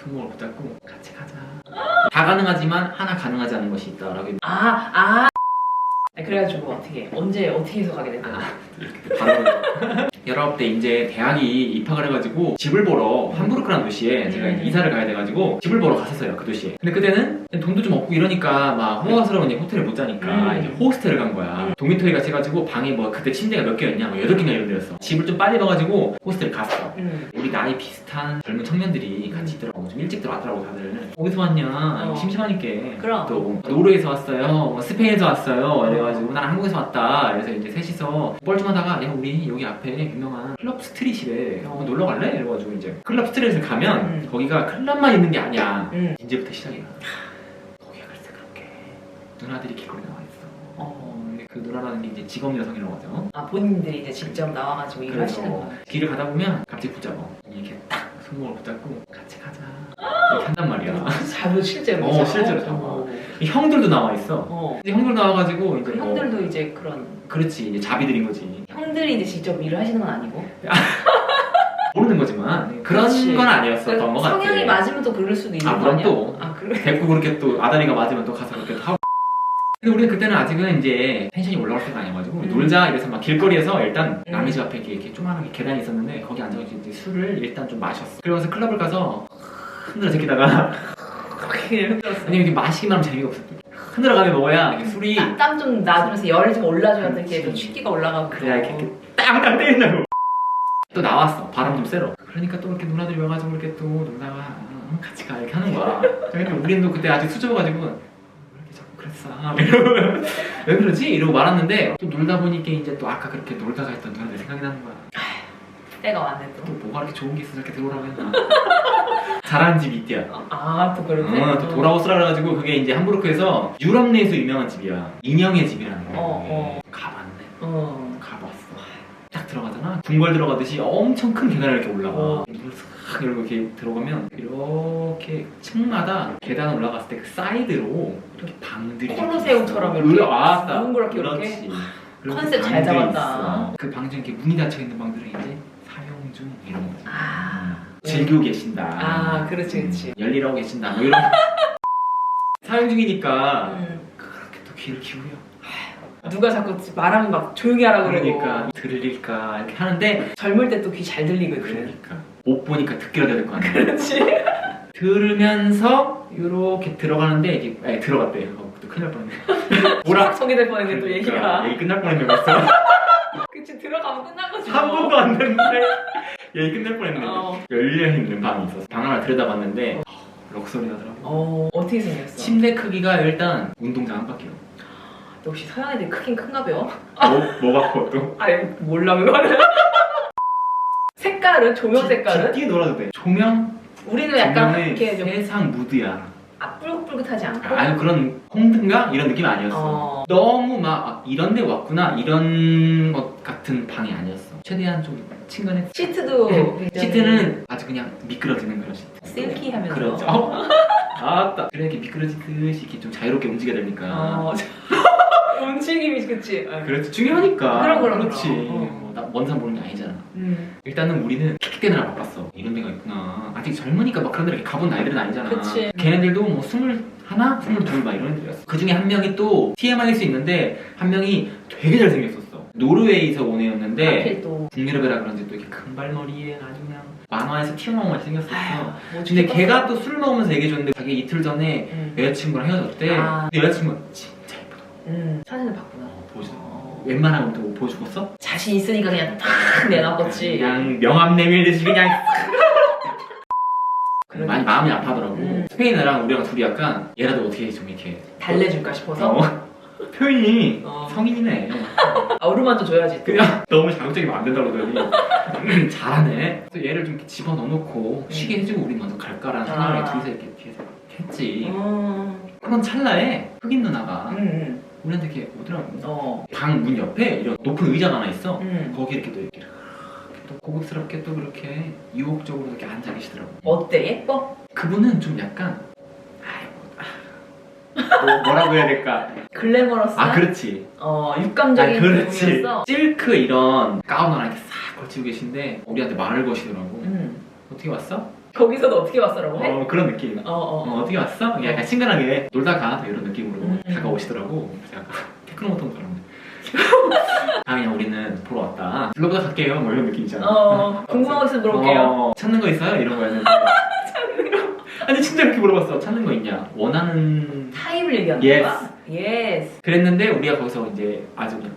손목을 붙잡고 같이 가자. 다 가능하지만 하나 가능하지 않은 것이 있다라고. 그래가지고 언제 어떻게 해서 가게 됐어요? 바로 19대 이제 대학이 입학을 해가지고 집을 보러 함부르크라는 도시에 제가 이제 이사를 가야 돼가지고 집을 보러 갔었어요, 그 도시에. 근데 그때는 돈도 좀 없고 이러니까 막 호화스러운 호텔을 못 자니까 이제 호스텔을 간 거야. 도미토리 같이 해가지고 방에 뭐 그때 침대가 몇 개였냐, 뭐 8개나 이런 데였어. 집을 좀 빨리 봐가지고 호스텔 갔어. 우리 나이 비슷한 젊은 청년들이 같이 있더라고. 좀 일찍 들어왔더라고 다들. 어디서 왔냐, 심심하니까. 그럼. 또 노르웨이에서 왔어요, 뭐 스페인에서 왔어요. 이래가지고 나는 한국에서 왔다. 그래서 이제 셋이서 뻘쭘하다가 야 우리 여기 앞에 유명한 클럽 스트릿이래. 놀러 갈래? 이래가지고 이제 클럽 스트릿을 가면 거기가 클럽만 있는 게 아니야. 이제부터 시작이야. 거기가 글쎄 그렇게 누나들이 길거리 나와 있어. 그 누나라는 게 이제 직업 여성이라고 하죠. 본인들이 이제 직접 나와가지고 일을 하시는 거야. 길을 가다 보면 갑자기 붙잡아. 이렇게 딱 손목을 붙잡고 같이 가자. 이렇게 한단 말이야. 잡아 실제로. 실제로 잡아. 형들도 나와 있어. 이제 형들 나와가지고 이제 그 형들도 이제 그런. 그렇지, 이제 자비들인 거지. 형들이 이제 직접 일을 하시는 건 아니고. 모르는 거지만 그런 건 아니었었던 것 같아. 성향이 맞으면 또 그럴 수도 있는 거 그럼 아니야? 또 그래? 데리고 그렇게 또 아다리가 맞으면 또 가서 그렇게 하고. 근데 우리는 그때는 아직은 이제 텐션이 올라올 때가 아니어가지고 놀자 이래서 막 길거리에서 일단 남의 집 앞에 이렇게 조그만하게 계단이 있었는데 거기 앉아가지고 이제 술을 일단 좀 마셨어. 그러면서 클럽을 가서 흔들어 제끼다가 아니 이렇게 마시기만 하면 재미가 없어. 흔들어가며 먹어야 이게 술이 땀 좀 나면서 열이 좀 올라줘야 이렇게 또 취기가 올라가고. 그래야 이렇게 땅땅 때린다고. 또 나왔어. 바람 좀 쐬러. 그러니까 또 이렇게 누나들이 와가지고 이렇게 또 놀다가 같이 가 이렇게 하는 거야. 근데 우리는 또 그때 아직 수저가지고 왜 이렇게 자꾸 그랬어 이러고 왜 그러지? 이러고 말았는데 또 놀다 보니까 이제 또 아까 그렇게 놀다가 했던 누나들 생각이 나는 거야. 때가 왔네 또. 또 뭐가 이렇게 좋은 게 있어 저렇게 들어오라고 했나. 잘하는 집이 있대야. 또 그러네. 또 돌아오스라 그래가지고 그게 이제 함부르크에서 유럽 내에서 유명한 집이야. 인형의 집이라는 거. 가봤네. 가봤어. 딱 들어가잖아. 궁궐 들어가듯이 엄청 큰 계단을 이렇게 올라가. 이걸 싹 이러고 이렇게 들어가면 이렇게 층마다 계단 올라갔을 때 그 사이드로 이렇게 방들이 콜로세움처럼 이렇게 왔다. 동그랗게 그렇지. 컨셉 잘 잡았다. 그 방 중에 이렇게 문이 닫혀 있는 방들은 이제 사용 중 이런 거지. 즐기고 계신다. 그렇지. 열일하고 계신다. 뭐 이런. 사용 중이니까 그렇게 또 귀를 기울여. 누가 자꾸 말하면 막 조용히 하라고 그러고. 그러니까 들릴까 이렇게 하는데 젊을 때 또 귀 잘 들리거든. 그러니까 못 보니까 듣기라도 해야 될 거 아니야. 그렇지. 들으면서 이렇게 들어가는데 이게 들어갔대. 또 큰일 날 뻔했네. 오락성이 될 뻔했네 또 얘기가. 얘기 끝날 뻔했네 벌써. 그치 들어가면 끝난 거지. 3분도 안 됐는데 얘기 끝날 뻔했네. 열려있는 방이 있었어. 방 하나 들여다봤는데 럭소리 나더라고. 어떻게 생겼어? 침대 크기가 일단 운동장 한 바퀴로. 역시 서양 애들 크긴 큰가 봐요. 뭐가 커 또? 아니 몰라 그거는. 색깔은? 조명 색깔은? 깊게 놀아도 돼. 조명? 우리는 약간 이렇게 좀 세상 무드야. 뿔긋뿔긋하지 않고? 아니 그런 홍등가? 이런 느낌 아니었어. 너무 막 이런 데 왔구나 이런 것 같은 방이 아니었어. 최대한 좀 친근했어. 시트도 시트는 아주 그냥 미끄러지는 그런 시트. 실키하면서. 그렇죠. 아따. 그래 이렇게 미끄러지듯이 이렇게 좀 자유롭게 움직여야 되니까. 움직임이 그치. 그렇지 중요하니까. 그럼. 그렇지. 먼 산 보는 게 아니잖아. 일단은 우리는 킥대는 알아봤어. 이런 데가 있구나. 아직 젊으니까 막 그런 데를 가본 나이들은 아니잖아. 그치. 걔네들도 뭐 21, 22 막 이런 애들이었어. 그 중에 한 명이 또 TMI일 수 있는데 한 명이 되게 잘생겼었어. 노르웨이에서 온 애였는데 북유럽이라 그런지 또 이렇게 큰 발머리에 아주 그냥 만화에서 튀어나온 것이 생겼었어. 근데 걔가 또 술 먹으면서 얘기해줬는데 자기 이틀 전에 여자친구랑 헤어졌대. 근데 여자친구가 진짜 예쁘다. 사진을 봤구나. 보여주더라고. 웬만하면 또 보여주겠어? 자신 있으니까 그냥 탁 내놔봤지. 그냥 명함 내밀듯이 그냥 많이 마음이 아파하더라고. 스페인 애랑 우리랑 둘이 약간 얘라도 어떻게 좀 이렇게 달래줄까 싶어서? 표현이 성인이네. 어루만져 줘야지. 그냥 너무 자극적이면 안 된다고 그러더니 잘하네. 그래서 얘를 좀 이렇게 집어넣어놓고 쉬게 해주고 우리 먼저 갈까라는 생각을 둘이서 이렇게 뒤에서 했지. 그런 찰나에 흑인 누나가 우리한테 이렇게 오더라고. 방 문 옆에 이런 높은 의자가 하나 있어. 거기 이렇게 또 이렇게 또 고급스럽게 또 그렇게 유혹적으로 이렇게 앉아 계시더라고. 어때? 예뻐? 그분은 좀 약간 뭐라고 해야 될까? 글래머러스한? 그렇지. 육감적인 그렇지. 부분이었어? 실크 이런 가운 하나 이렇게 싹 걸치고 계신데 우리한테 말을 거시더라고. 어떻게 왔어? 거기서도 어떻게 왔어라고 해? 그런 느낌. 어떻게 왔어? 약간 친근하게 놀다가 이런 느낌으로 다가오시더라고. 그래서 약간 테크노모토인 줄 알았는데. 그냥 우리는 보러 왔다. 둘러보다 갈게요. 뭐 이런 느낌 있잖아. 궁금한 거 있으면 물어볼게요. 찾는 거 있어요? 이런 거였는데. 아니 진짜 그렇게 물어봤어. 찾는 거 있냐? 원하는 타입을 얘기하는 Yes. 거야? 예스. 그랬는데 우리가 거기서 이제 아주 그냥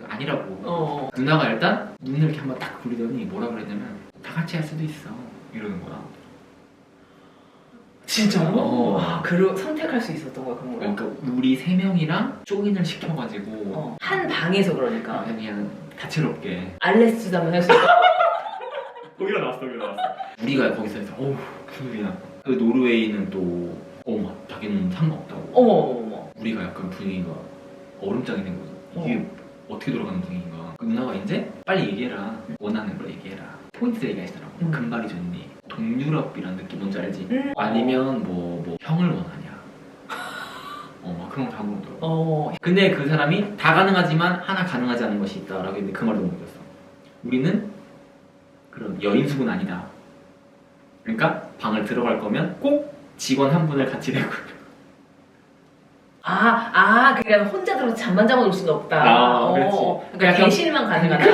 아니라고. 누나가 일단 눈을 이렇게 한번 딱 굴리더니 뭐라 그랬냐면 다 같이 할 수도 있어 이러는 거야. 진짜로? 와, 그리고 선택할 수 있었던 거야, 그런 거. 그러니까 우리 세 명이랑 조인을 시켜가지고 한 방에서 그러니까 그냥 다채롭게 알레스도 한번 할 수 있어. 거기가 나왔어. 우리가 거기서 해서 어우 분위기나. 그 노르웨이는 또 어머 자기는 상관없다고. 어머. 우리가 약간 분위기가 얼음장이 된 거죠. 이게 어떻게 돌아가는 분위기인가. 그 누나가 이제 빨리 얘기해라. 원하는 걸 얘기해라. 포인트 얘기하시더라고. 금발이 좋니? 동유럽이란 느낌 뭔지 알지? 아니면 뭐 형을 원하냐? 막 그런 거 다 물어보더라고. 근데 그 사람이 다 가능하지만 하나 가능하지 않은 것이 있다라고 했는데 그 말도 못 들었어. 우리는 그런 여인숙은 아니다. 그러니까 방을 들어갈 거면 꼭 직원 한 분을 같이 내고. 그러니까 혼자 들어서 잠만 자고 놀 수는 없다. 그렇지. 그러니까 대실만 가능하다.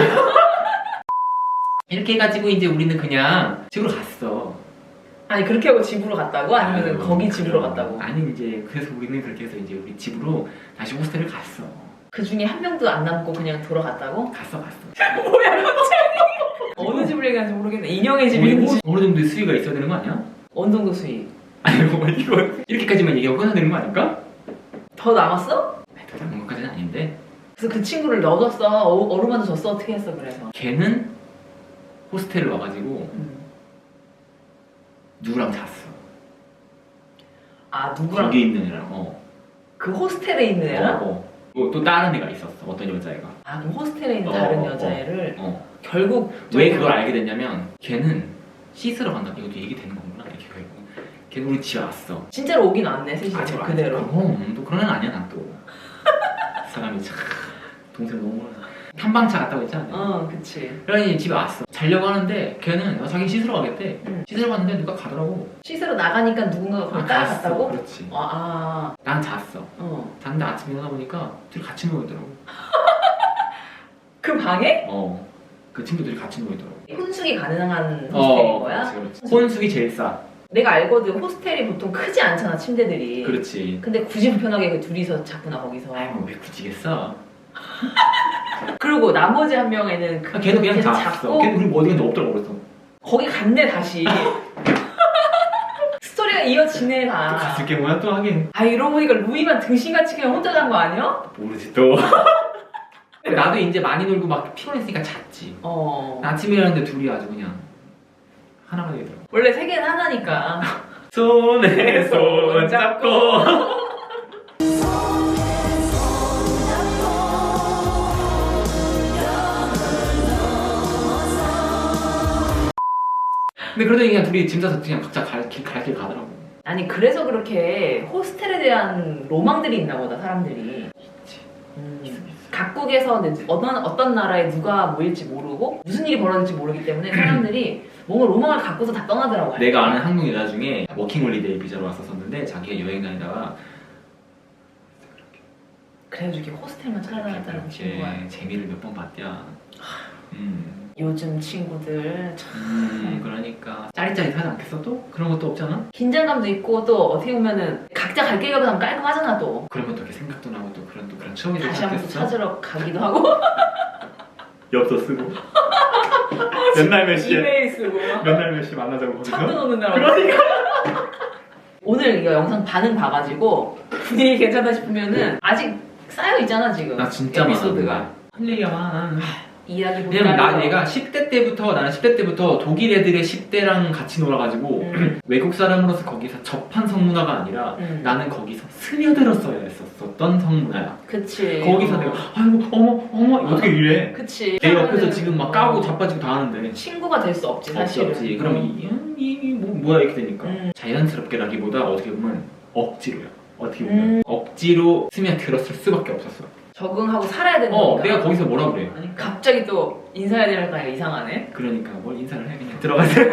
이렇게 해가지고 이제 우리는 그냥 집으로 갔어. 아니 그렇게 하고 집으로 갔다고? 아니면 거기 집으로 갔다고? 아니 이제 그래서 우리는 그렇게 해서 이제 우리 집으로 다시 호스텔을 갔어. 그 중에 한 명도 안 남고 그냥 돌아갔다고? 갔어. 뭐야 갑자기? 어느 집을 얘기하는지 모르겠네. 인형의 집인지 어느 정도의 수위가 있어야 되는 거 아니야? 어느 정도 수익? 아니 이거 이렇게까지만 얘기하고 끝나야 되는 거 아닐까? 더 남았어? 더 남은 것까지는 아닌데. 그래서 그 친구를 넣어줬어? 어루만져 줬어? 어떻게 했어 그래서? 걔는 호스텔을 와가지고 누구랑 잤어. 누구랑? 거기 있는 애랑. 그 호스텔에 있는 애랑? 또 다른 애가 있었어. 어떤 여자애가. 그럼 호스텔에 있는 다른 여자애를 결국 왜 그걸 알게 됐냐면 걔는 씻으러 간다. 이것도 얘기 되는 거구나. 이렇게 하고 걔는 우리 집에 왔어. 진짜로 오긴 왔네 셋이 그대로. 또 그런 애는 아니야 난 또. 사람이 참 동생 너무 탐방차 갔다고 했잖아. 그치. 그러니 집에 왔어. 자려고 하는데 걔는 자기 씻으러 가겠대. 씻으러 갔는데 누가 가더라고. 씻으러 나가니까 누군가가 거기 따라갔다고? 그렇지. 난 잤어. 잤는데 아침에 일어나 보니까 둘이 같이 누워있더라고. 그 방에? 그 친구들이 같이 누워있더라고. 혼숙이 가능한 호스텔인 거야? 그렇지. 혼숙이 제일 싸. 내가 알거든. 호스텔이 보통 크지 않잖아 침대들이. 그렇지. 근데 굳이 불편하게 그 둘이서 잤구나 거기서. 왜 굳이겠어? 그리고 나머지 한 명에는 걔는 그냥 잤어. 걔는 우리 어디 갔는지 없더라고 그래서. 거기 갔네 다시. 스토리가 이어지네 다. 또 갔을 게 뭐야 또 하긴. 이러고 보니까 루이만 등신같이 그냥 혼자 잔 거 아니야? 모르지 또. 나도 이제 많이 놀고 막 피곤했으니까 잤지. 아침에 일어났는데 둘이 아주 그냥 하나가 되더라고. 원래 세계는 하나니까. 손에 손 잡고. 근데 그러더니 그냥 둘이 짐 싸서 그냥 각자 갈 길 가더라고. 아니 그래서 그렇게 호스텔에 대한 로망들이 있나 보다 사람들이. 있지. 각국에서 어떤 나라에 누가 모일지 모르고 무슨 일이 벌어질지 모르기 때문에 사람들이 뭔가 로망을 갖고서 다 떠나더라고. 내가 아는 한국 여자 중에 워킹홀리데이 비자로 왔었는데 자기가 여행 다니다가 그래가지고 이렇게 호스텔만 찾아다녔다는 친구야. 재미를 몇 번 봤대야. 요즘 친구들 참 그러니까 짜릿짜릿하지 않겠어 또? 그런 것도 없잖아? 긴장감도 있고 또 어떻게 보면은 각자 갈 길이 가면 깔끔하잖아 또. 그러면 또 이렇게 생각도 나고 또 그런 추억이 다시 한번 생겼어? 찾으러 가기도 하고. 엽서 쓰고 몇날 몇 시에 이메일 쓰고 몇날 몇 시에 만나자고 거기서? 찾는 오는 날. 그러니까 오늘 이거 영상 반응 봐가지고 분위기 괜찮다 싶으면은 아직 쌓여 있잖아 지금. 나 진짜 에피소드가. 할 얘기가 많아. 이야기 왜냐면 내가 10대 때부터 나는 10대 때부터 독일 애들의 10대랑 같이 놀아가지고 외국 사람으로서 거기서 접한 성문화가 아니라 나는 거기서 스며들었어야 했었던 성문화야. 그치. 거기서 내가 아이고 어머 어떻게 이래? 그치. 내 옆에서 지금 막 까고 자빠지고 다 하는데 친구가 될 수 없지 사실은. 없지. 그럼 뭐야 이렇게 되니까 자연스럽게라기보다 어떻게 보면 억지로야. 어떻게 보면 억지로 스며들었을 수밖에 없었어. 적응하고 살아야 되는 거니까. 내가 거기서 뭐라 그래. 갑자기 또 인사해야 되는 거 아니야 이상하네. 그러니까 뭘 인사를 해 그냥 들어가세요.